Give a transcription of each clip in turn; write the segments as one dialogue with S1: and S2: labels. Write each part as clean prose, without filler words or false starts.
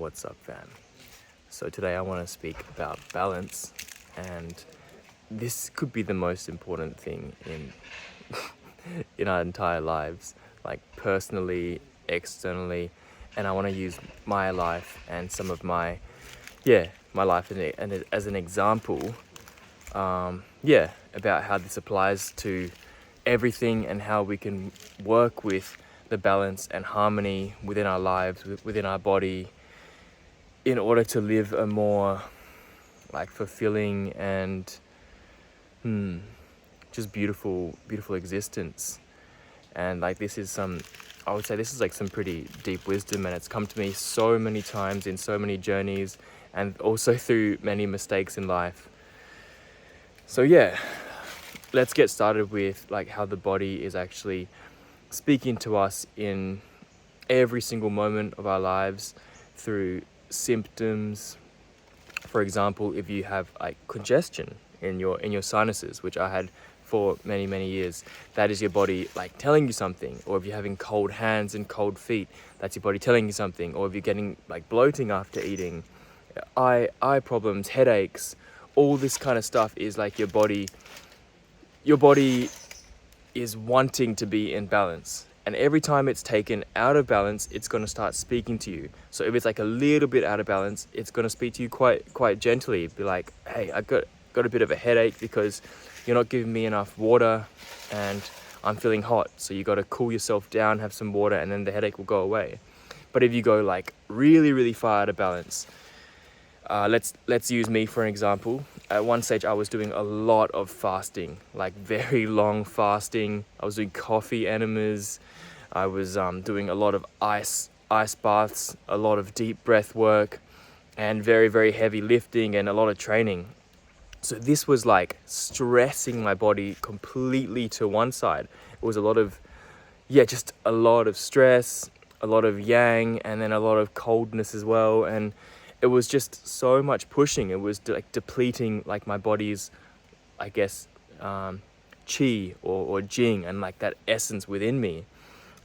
S1: What's up, fam? So today I want to speak about balance, and this could be the most important thing in in our entire lives, like personally, externally, and I want to use my life and some of my life as an example, about how this applies to everything and how we can work with the balance and harmony within our lives, within our body, in order to live a more like fulfilling and just beautiful existence. And like I would say this is like some pretty deep wisdom, and it's come to me so many times in so many journeys and also through many mistakes in life. So yeah, let's get started with like how the body is actually speaking to us in every single moment of our lives through symptoms. For example, if you have like congestion in your sinuses, which I had for many years, that is your body like telling you something. Or if you're having cold hands and cold feet, that's your body telling you something. Or if you're getting like bloating after eating, eye problems, headaches, all this kind of stuff is like your body is wanting to be in balance. And every time it's taken out of balance, it's going to start speaking to you. So if it's like a little bit out of balance, it's going to speak to you quite gently. Be like, hey, I got a bit of a headache because you're not giving me enough water and I'm feeling hot. So you got to cool yourself down, have some water, and then the headache will go away. But if you go like really far out of balance, let's use me for an example. At one stage, I was doing a lot of fasting, like very long fasting. I was doing coffee enemas. I was doing a lot of ice baths, a lot of deep breath work, and very heavy lifting and a lot of training. So this was like stressing my body completely to one side. It was a lot of stress, a lot of yang, and then a lot of coldness as well. And it was just so much pushing. It was like depleting like my body's, I guess, chi or jing, and like that essence within me.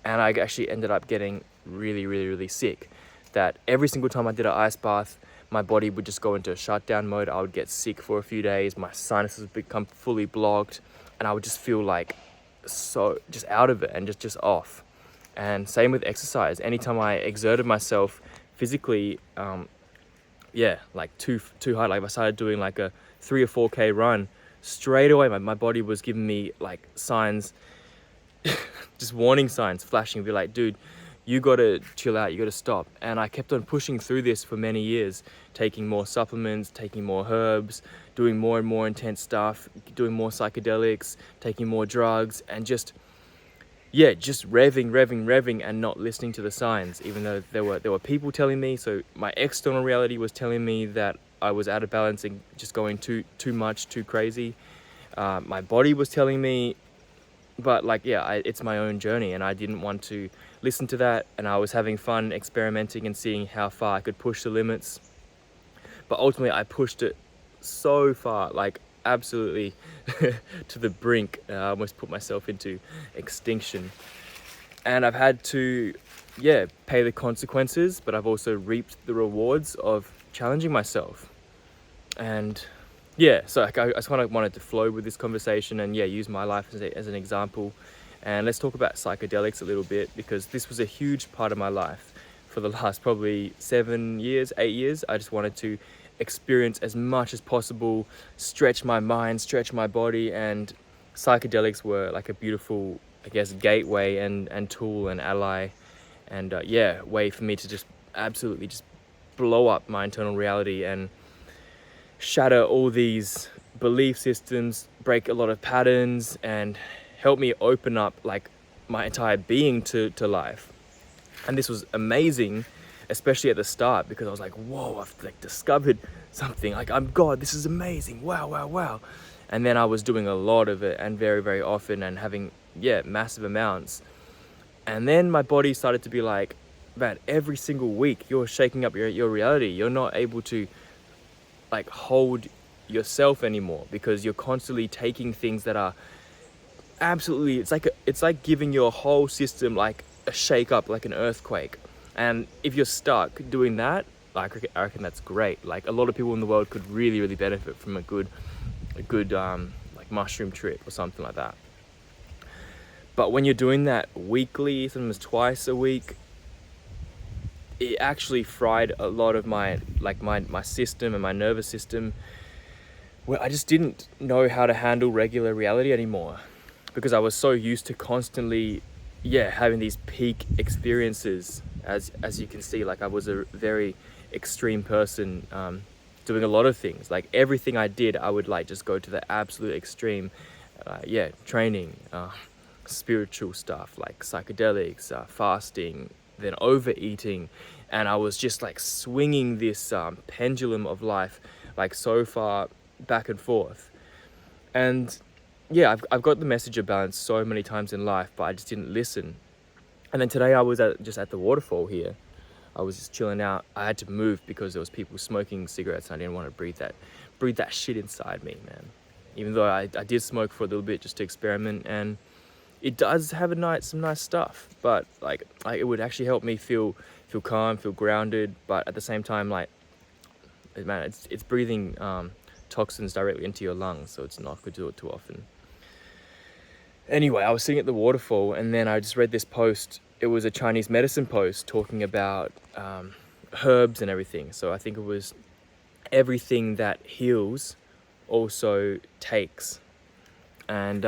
S1: And I actually ended up getting really sick. That every single time I did an ice bath, my body would just go into a shutdown mode. I would get sick for a few days. My sinuses would become fully blocked, and I would just feel like so just out of it and just off. And same with exercise. Anytime I exerted myself physically, like too hard. Like if I started doing like a 3 or 4K run, straight away my body was giving me like signs, just warning signs flashing. Be like, dude, you gotta chill out, you gotta stop. And I kept on pushing through this for many years, taking more supplements, taking more herbs, doing more and more intense stuff, doing more psychedelics, taking more drugs, and just revving and not listening to the signs, even though there were people telling me. So my external reality was telling me that I was out of balance and just going too much, too crazy. My body was telling me, but it's my own journey, and I didn't want to listen to that. And I was having fun experimenting and seeing how far I could push the limits. But ultimately, I pushed it so far, like absolutely to the brink. I almost put myself into extinction, and I've had to pay the consequences, but I've also reaped the rewards of challenging myself. And so I just kind of wanted to flow with this conversation and use my life as an example. And let's talk about psychedelics a little bit, because this was a huge part of my life for the last probably 8 years. I just wanted to experience as much as possible, stretch my mind, stretch my body, and psychedelics were like a beautiful, I guess, gateway and tool and ally, and way for me to just absolutely just blow up my internal reality and shatter all these belief systems, break a lot of patterns, and help me open up like my entire being to life. And this was amazing, especially at the start, because I was like, whoa, I've like discovered something. Like, I'm God, this is amazing. Wow. And then I was doing a lot of it, and very often, and having massive amounts. And then my body started to be like, man, every single week you're shaking up your reality. You're not able to like hold yourself anymore, because you're constantly taking things that are absolutely, it's like giving your whole system like a shake up, like an earthquake. And if you're stuck doing that, I reckon that's great. Like, a lot of people in the world could really, really benefit from a good like mushroom trip or something like that. But when you're doing that weekly, sometimes twice a week, it actually fried a lot of my system and my nervous system, where I just didn't know how to handle regular reality anymore, because I was so used to constantly having these peak experiences. As you can see, like, I was a very extreme person, doing a lot of things. Like, everything I did, I would like just go to the absolute extreme. Training, spiritual stuff like psychedelics, fasting, then overeating, and I was just like swinging this pendulum of life, like, so far back and forth. And I've got the message of balance so many times in life, but I just didn't listen. And then today I was just at the waterfall here. I was just chilling out. I had to move because there was people smoking cigarettes, and I didn't want to breathe that shit inside me, man. Even though I did smoke for a little bit just to experiment, and it does have some nice stuff, but like it would actually help me feel calm, feel grounded. But at the same time, like, man, it's breathing toxins directly into your lungs, so it's not good to do it too often. Anyway, I was sitting at the waterfall, and then I just read this post. It was a Chinese medicine post talking about herbs and everything. So I think it was everything that heals also takes. And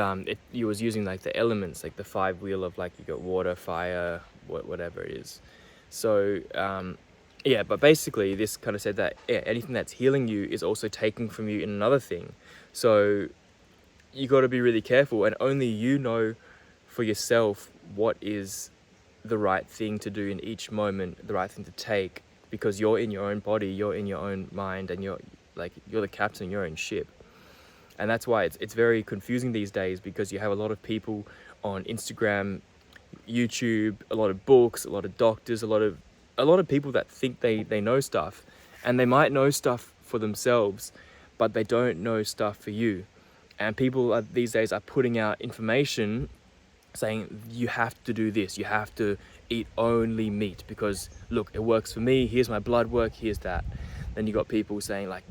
S1: it was using like the elements, like the 5 wheel of, like, you got water, fire, whatever it is. So but basically this kind of said that anything that's healing you is also taking from you in another thing. So you got to be really careful, and only you know for yourself what is the right thing to do in each moment, the right thing to take, because you're in your own body, you're in your own mind, and you're the captain of your own ship. And that's why it's very confusing these days, because you have a lot of people on Instagram, YouTube, a lot of books, a lot of doctors, a lot of people that think they know stuff, and they might know stuff for themselves, but they don't know stuff for you. And people these days are putting out information saying you have to do this, you have to eat only meat because, look, it works for me, here's my blood work, here's that. Then you got people saying, like,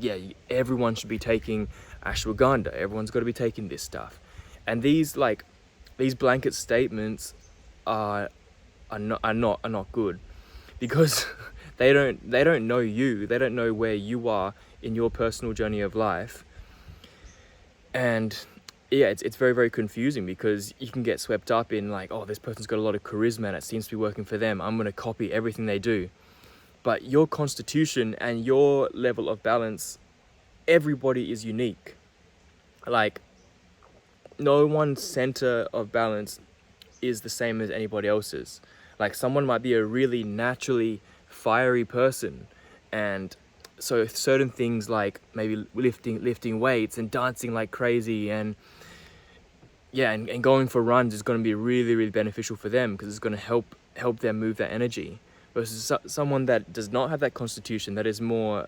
S1: everyone should be taking ashwagandha, everyone's got to be taking this stuff. And these blanket statements are not good, because they don't know you, they don't know where you are in your personal journey of life. And it's very, very confusing, because you can get swept up in, like, oh, this person's got a lot of charisma and it seems to be working for them, I'm going to copy everything they do. But your constitution and your level of balance, everybody is unique. Like, no one center of balance is the same as anybody else's. Like, someone might be a really naturally fiery person, and so certain things like maybe lifting weights and dancing like crazy and going for runs is going to be really, really beneficial for them, because it's going to help them move that energy. Versus someone that does not have that constitution, that is more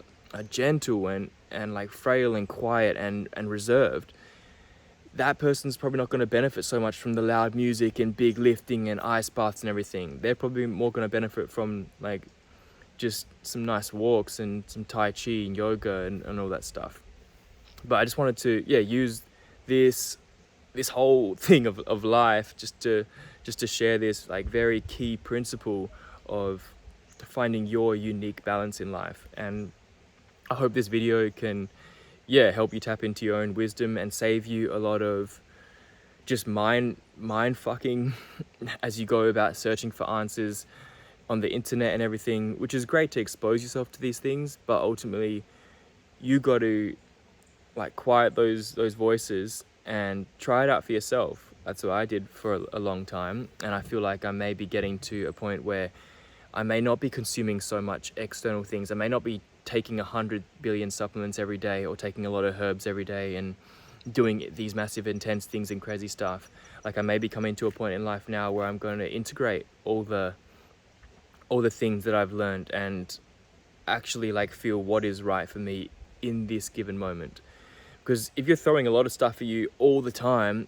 S1: gentle and like frail and quiet and reserved, that person's probably not going to benefit so much from the loud music and big lifting and ice baths and everything. They're probably more going to benefit from, like, just some nice walks and some tai chi and yoga and all that stuff. But I just wanted to use this whole thing of life just to share this, like, very key principle of finding your unique balance in life. And I hope this video can help you tap into your own wisdom and save you a lot of just mind fucking as you go about searching for answers on the internet and everything, which is great to expose yourself to these things, but ultimately you got to, like, quiet those voices and try it out for yourself. That's what I did for a long time, and I feel like I may be getting to a point where I may not be consuming so much external things. I may not be taking 100 billion supplements every day, or taking a lot of herbs every day and doing these massive intense things and crazy stuff. Like, I may be coming to a point in life now where I'm going to integrate all the things that I've learned and actually, like, feel what is right for me in this given moment. Because if you're throwing a lot of stuff at you all the time,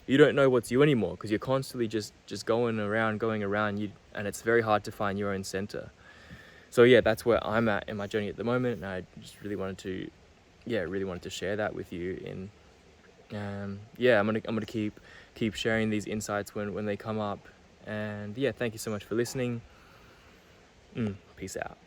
S1: you don't know what's you anymore, because you're constantly just going around, and it's very hard to find your own center. So yeah, that's where I'm at in my journey at the moment, and I just really wanted to share that with you. And yeah, I'm gonna keep sharing these insights when they come up. And yeah, thank you so much for listening. Peace out.